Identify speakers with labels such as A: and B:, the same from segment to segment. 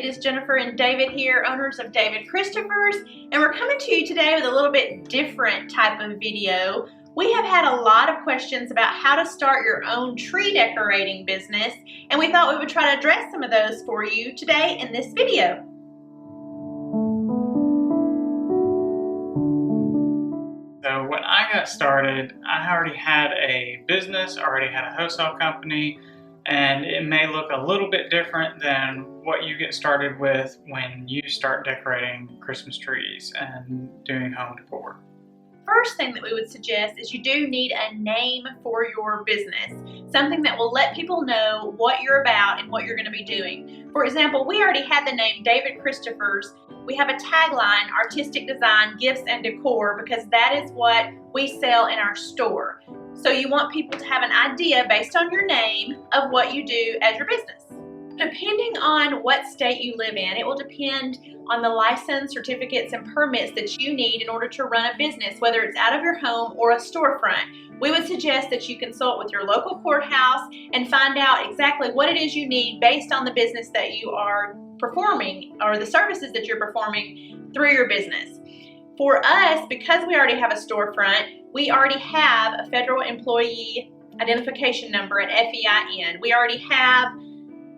A: It is Jennifer and David here, owners of David Christopher's, and we're coming to you today with a little bit different type of video. We have had a lot of questions about how to start your own tree decorating business, and we thought we would try to address some of those for you today in this video.
B: So when I got started, I already had a business, already had a wholesale company, and it may look a little bit different than what you get started with when you start decorating Christmas trees and doing home decor.
A: First thing that we would suggest is you do need a name for your business, something that will let people know what you're about and what you're going to be doing. For example, we already had the name David Christopher's. We have a tagline, artistic design, gifts and decor, because that is what we sell in our store. So you want people to have an idea based on your name of what you do as your business. Depending on what state you live in, it will depend on the license, certificates, and permits that you need in order to run a business, whether it's out of your home or a storefront. We would suggest that you consult with your local courthouse and find out exactly what it is you need based on the business that you are performing or the services that you're performing through your business. For us, because we already have a storefront, we already have a federal employee identification number, an FEIN. We already have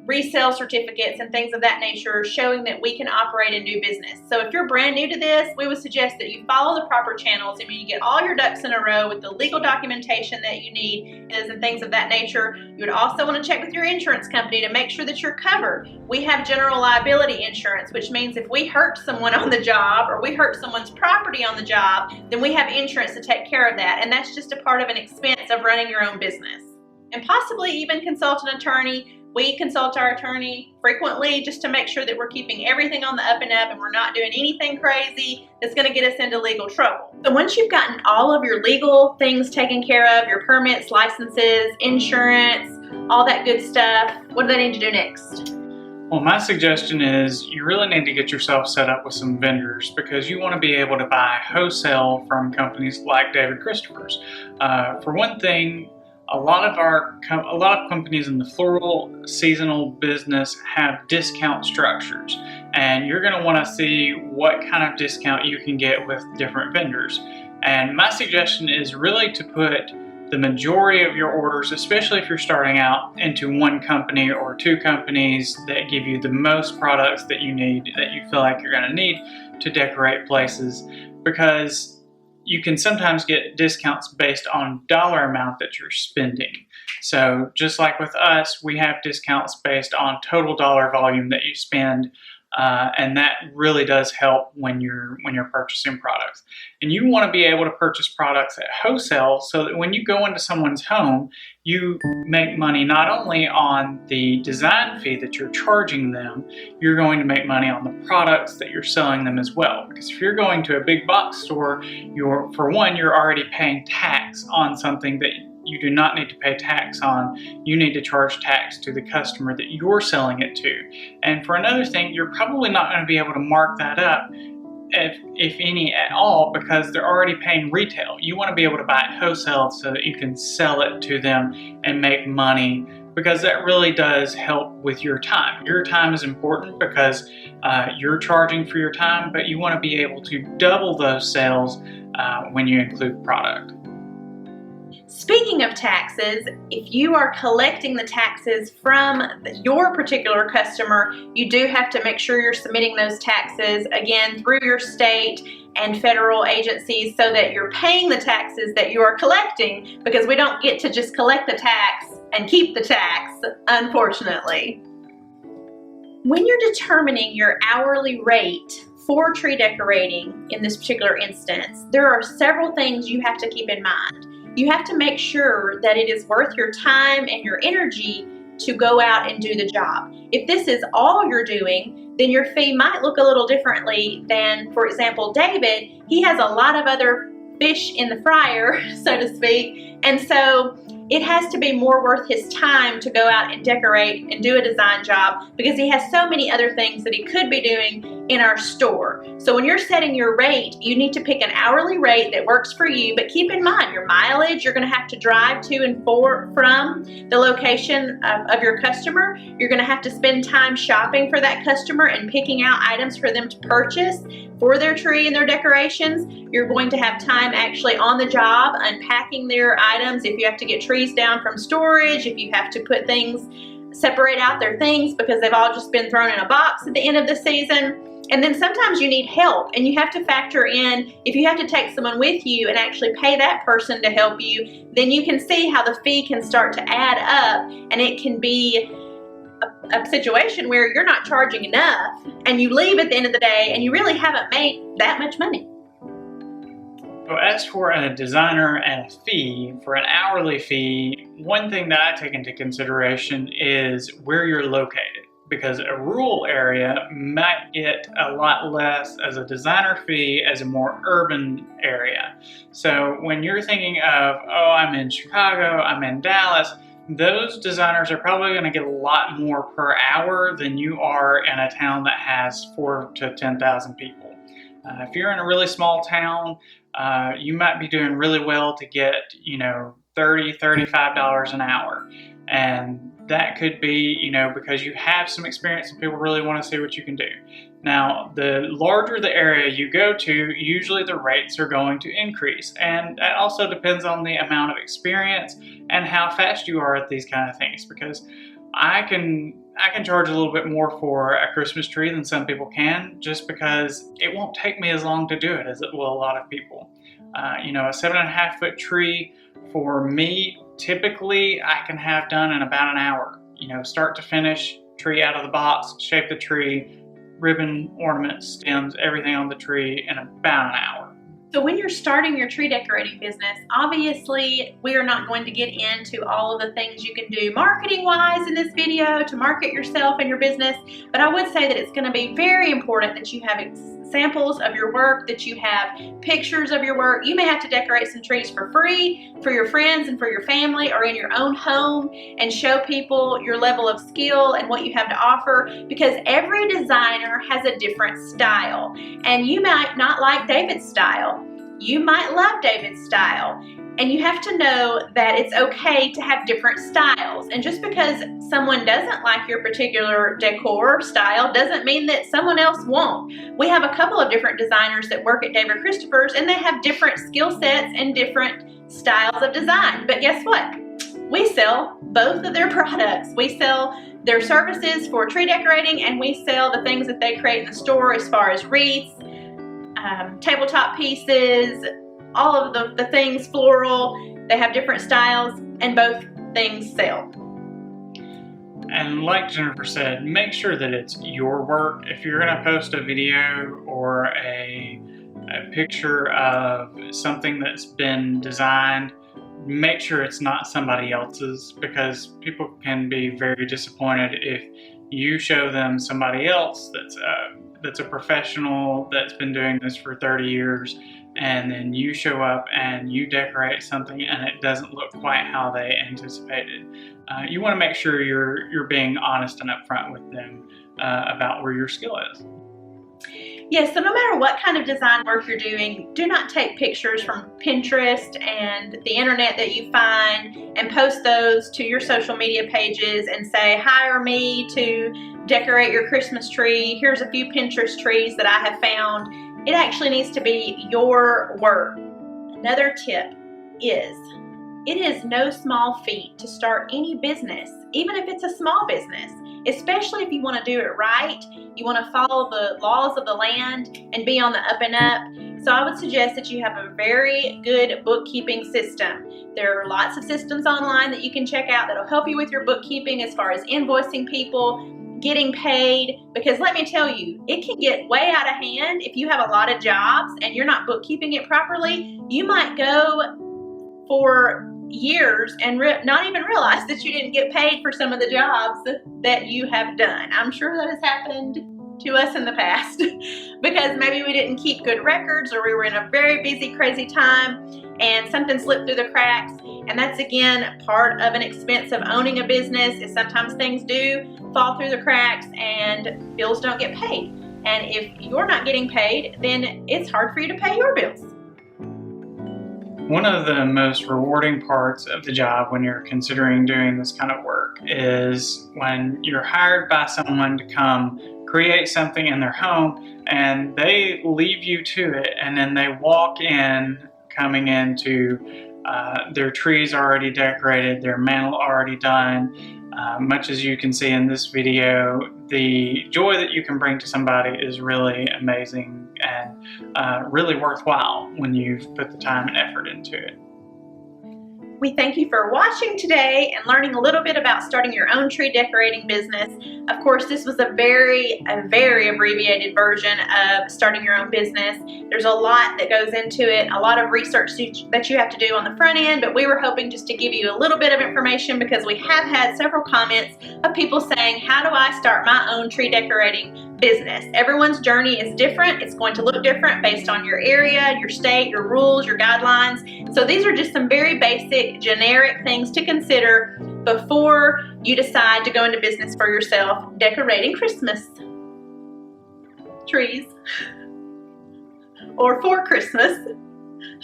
A: resale certificates and things of that nature showing that we can operate a new business. So if you're brand new to this, we would suggest that you follow the proper channels and you get all your ducks in a row with the legal documentation that you need and things of that nature. You would also want to check with your insurance company to make sure that you're covered. We have general liability insurance, which means if we hurt someone on the job or we hurt someone's property on the job, then we have insurance to take care of that. And that's just a part of an expense of running your own business. And possibly even consult an attorney. We consult our attorney frequently just to make sure that we're keeping everything on the up and up and we're not doing anything crazy that's going to get us into legal trouble. So once you've gotten all of your legal things taken care of, your permits, licenses, insurance, all that good stuff, what do they need to do next?
B: Well, my suggestion is you really need to get yourself set up with some vendors because you want to be able to buy wholesale from companies like David Christopher's. For one thing, a lot of companies in the floral seasonal business have discount structures, and you're going to want to see what kind of discount you can get with different vendors. And my suggestion is really to put the majority of your orders, especially if you're starting out, into one company or two companies that give you the most products that you need, that you feel like you're going to need to decorate places, because you can sometimes get discounts based on dollar amount that you're spending. So just like with us, we have discounts based on total dollar volume that you spend, and that really does help when you're purchasing products. And you want to be able to purchase products at wholesale so that when you go into someone's home, you make money not only on the design fee that you're charging them, you're going to make money on the products that you're selling them as well. Because if you're going to a big box store, for one, you're already paying tax on something that you do not need to pay tax on. You need to charge tax to the customer that you're selling it to. And for another thing, you're probably not going to be able to mark that up, if any at all, because they're already paying retail. You want to be able to buy it wholesale so that you can sell it to them and make money, because that really does help with your time. Your time is important because you're charging for your time, but you want to be able to double those sales when you include product.
A: Speaking of taxes, if you are collecting the taxes from your particular customer, you do have to make sure you're submitting those taxes again through your state and federal agencies so that you're paying the taxes that you are collecting, because we don't get to just collect the tax and keep the tax, unfortunately. When you're determining your hourly rate for tree decorating in this particular instance, there are several things you have to keep in mind. You have to make sure that it is worth your time and your energy to go out and do the job. If this is all you're doing, then your fee might look a little differently than, for example, David. He has a lot of other fish in the fryer, so to speak, and so it has to be more worth his time to go out and decorate and do a design job because he has so many other things that he could be doing in our store. So when you're setting your rate, you need to pick an hourly rate that works for you, but keep in mind your mileage. You're going to have to drive to and from the location of your customer. You're going to have to spend time shopping for that customer and picking out items for them to purchase for their tree and their decorations. You're going to have time actually on the job unpacking their items. If you have to get trees down from storage, if you have to put things, separate out their things because they've all just been thrown in a box at the end of the season. And then sometimes you need help, and you have to factor in, if you have to take someone with you and actually pay that person to help you, then you can see how the fee can start to add up, and it can be a situation where you're not charging enough and you leave at the end of the day and you really haven't made that much money.
B: So as for a designer and a fee, for an hourly fee, one thing that I take into consideration is where you're located, because a rural area might get a lot less as a designer fee as a more urban area. So when you're thinking of, oh, I'm in Chicago, I'm in Dallas, those designers are probably going to get a lot more per hour than you are in a town that has 4,000 to 10,000 people. If you're in a really small town, you might be doing really well to get, $30, $35 an hour. And that could be, because you have some experience and people really want to see what you can do. Now, the larger the area you go to, usually the rates are going to increase. And that also depends on the amount of experience and how fast you are at these kind of things. Because I can charge a little bit more for a Christmas tree than some people can, just because it won't take me as long to do it as it will a lot of people. A 7.5 foot tree for me, typically I can have done in about an hour. Start to finish, tree out of the box, shape the tree, ribbon, ornaments, stems, everything on the tree in about an hour.
A: So when you're starting your tree decorating business, obviously we are not going to get into all of the things you can do marketing-wise in this video to market yourself and your business, but I would say that it's going to be very important that you have samples of your work, that you have pictures of your work. You may have to decorate some trees for free for your friends and for your family or in your own home and show people your level of skill and what you have to offer, because every designer has a different style, and you might not like David's style. You might love David's style, and you have to know that it's okay to have different styles. And just because someone doesn't like your particular decor style doesn't mean that someone else won't. We have a couple of different designers that work at David Christopher's, and they have different skill sets and different styles of design. But guess what? We sell both of their products. We sell their services for tree decorating, and we sell the things that they create in the store as far as wreaths, tabletop pieces, all of the things floral. They have different styles, and both things sell.
B: And like Jennifer said, make sure that it's your work. If you're going to post a video or a picture of something that's been designed, make sure it's not somebody else's, because people can be very disappointed if you show them somebody else that's a professional that's been doing this for 30 years, and then you show up and you decorate something and it doesn't look quite how they anticipated. You want to make sure you're being honest and upfront with them about where your skill is.
A: Yes, so no matter what kind of design work you're doing, do not take pictures from Pinterest and the internet that you find and post those to your social media pages and say, hire me to decorate your Christmas tree. Here's a few Pinterest trees that I have found. It actually needs to be your work. Another tip is, it is no small feat to start any business, even if it's a small business, especially if you want to do it right. You want to follow the laws of the land and be on the up and up. So I would suggest that you have a very good bookkeeping system. There are lots of systems online that you can check out that'll help you with your bookkeeping as far as invoicing people, getting paid, because let me tell you, it can get way out of hand if you have a lot of jobs and you're not bookkeeping it properly. You might go for years and not even realize that you didn't get paid for some of the jobs that you have done. I'm sure that has happened to us in the past because maybe we didn't keep good records or we were in a very busy, crazy time and something slipped through the cracks. And that's, again, part of an expense of owning a business is sometimes things do fall through the cracks and bills don't get paid. And if you're not getting paid, then it's hard for you to pay your bills.
B: One of the most rewarding parts of the job when you're considering doing this kind of work is when you're hired by someone to come create something in their home and they leave you to it, and then they walk in coming into their trees already decorated, their mantle already done. Much as you can see in this video, the joy that you can bring to somebody is really amazing and really worthwhile when you've put the time and effort into it.
A: We thank you for watching today and learning a little bit about starting your own tree decorating business. Of course, this was a very abbreviated version of starting your own business. There's a lot that goes into it, a lot of research that you have to do on the front end, but we were hoping just to give you a little bit of information because we have had several comments of people saying, how do I start my own tree decorating business? Everyone's journey is different. It's going to look different based on your area, your state, your rules, your guidelines. So these are just some very basic, generic things to consider before you decide to go into business for yourself, decorating Christmas trees or for Christmas,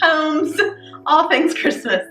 A: homes, all things Christmas.